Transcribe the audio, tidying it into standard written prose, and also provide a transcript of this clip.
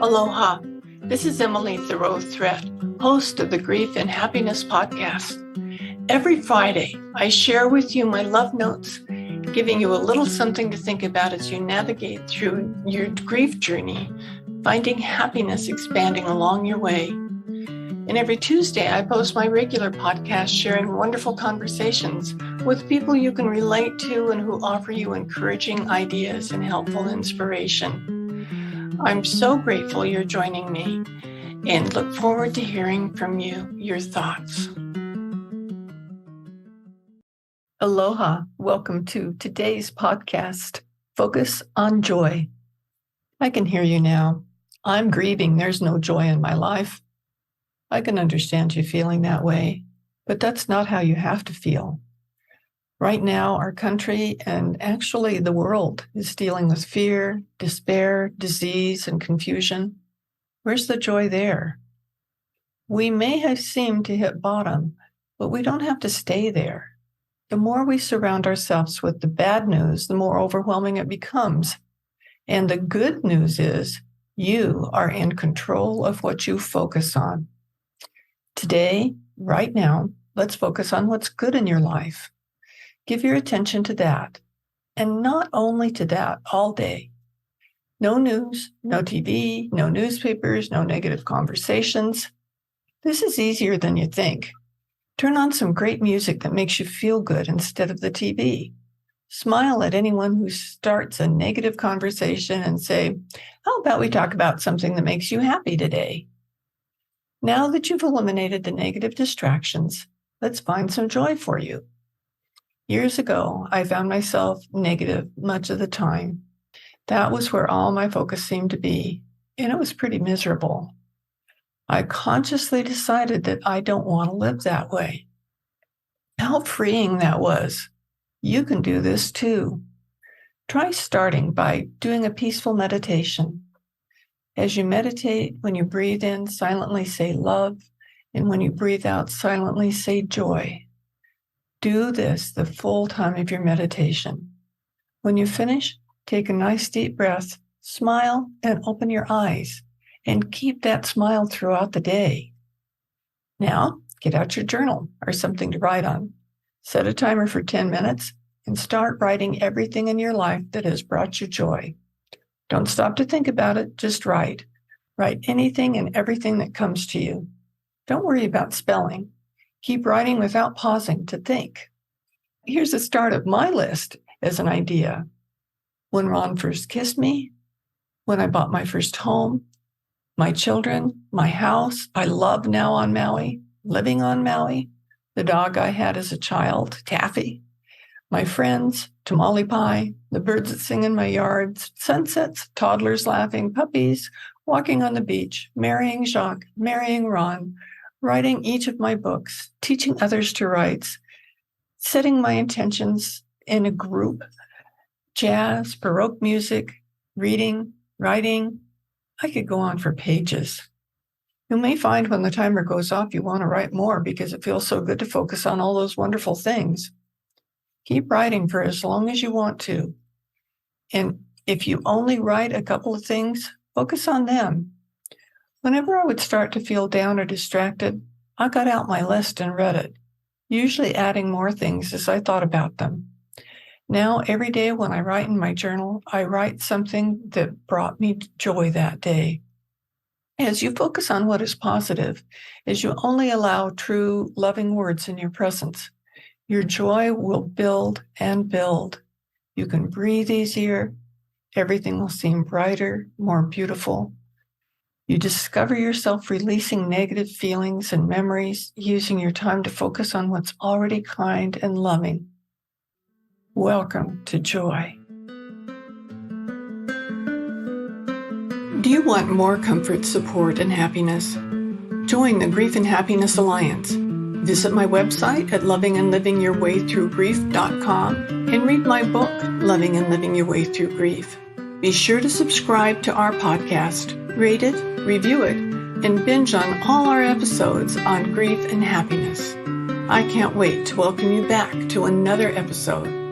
Aloha, this is Emily Thoreau-Threat, host of the Grief and Happiness podcast. Every Friday, I share with you my love notes, giving you a little something to think about as you navigate through your grief journey, finding happiness expanding along your way. And every Tuesday, I post my regular podcast sharing wonderful conversations with people you can relate to and who offer you encouraging ideas and helpful inspiration. I'm so grateful you're joining me and look forward to hearing from you, your thoughts. Aloha, welcome to today's podcast, Focus on Joy. I can hear you now. I'm grieving. There's no joy in my life. I can understand you feeling that way, but that's not how you have to feel. Right now, our country and actually the world is dealing with fear, despair, disease, and confusion. Where's the joy there? We may have seemed to hit bottom, but we don't have to stay there. The more we surround ourselves with the bad news, the more overwhelming it becomes. And the good news is you are in control of what you focus on. Today, right now, let's focus on what's good in your life. Give your attention to that, and not only to that all day. No news, no TV, no newspapers, no negative conversations. This is easier than you think. Turn on some great music that makes you feel good instead of the TV. Smile at anyone who starts a negative conversation and say, how about we talk about something that makes you happy today? Now that you've eliminated the negative distractions, let's find some joy for you. Years ago, I found myself negative much of the time. That was where all my focus seemed to be, and it was pretty miserable. I consciously decided that I don't want to live that way. How freeing that was. You can do this too. Try starting by doing a peaceful meditation. As you meditate, when you breathe in, silently say love, and when you breathe out, silently say joy. Do this the full time of your meditation. When you finish, take a nice deep breath, smile, and open your eyes, and keep that smile throughout the day. Now, get out your journal or something to write on. Set a timer for 10 minutes and start writing everything in your life that has brought you joy. Don't stop to think about it, just write. Write anything and everything that comes to you. Don't worry about spelling. Keep writing without pausing to think. Here's the start of my list as an idea. When Ron first kissed me, when I bought my first home, my children, my house I love now on Maui, living on Maui, the dog I had as a child, Taffy, my friends, tamale pie, the birds that sing in my yard, sunsets, toddlers laughing, puppies, walking on the beach, marrying Jacques, marrying Ron, writing each of my books, teaching others to write, setting my intentions in a group, jazz, Baroque music, reading, writing. I could go on for pages. You may find when the timer goes off, you want to write more because it feels so good to focus on all those wonderful things. Keep writing for as long as you want to. And if you only write a couple of things, focus on them. Whenever I would start to feel down or distracted, I got out my list and read it, usually adding more things as I thought about them. Now, every day when I write in my journal, I write something that brought me joy that day. As you focus on what is positive, as you only allow true, loving words in your presence, your joy will build and build. You can breathe easier. Everything will seem brighter, more beautiful. You discover yourself releasing negative feelings and memories, using your time to focus on what's already kind and loving. Welcome to joy. Do you want more comfort, support, and happiness? Join the Grief and Happiness Alliance. Visit my website at lovingandlivingyourwaythroughgrief.com and read my book, Loving and Living Your Way Through Grief. Be sure to subscribe to our podcast, rate it, review it, and binge on all our episodes on grief and happiness. I can't wait to welcome you back to another episode.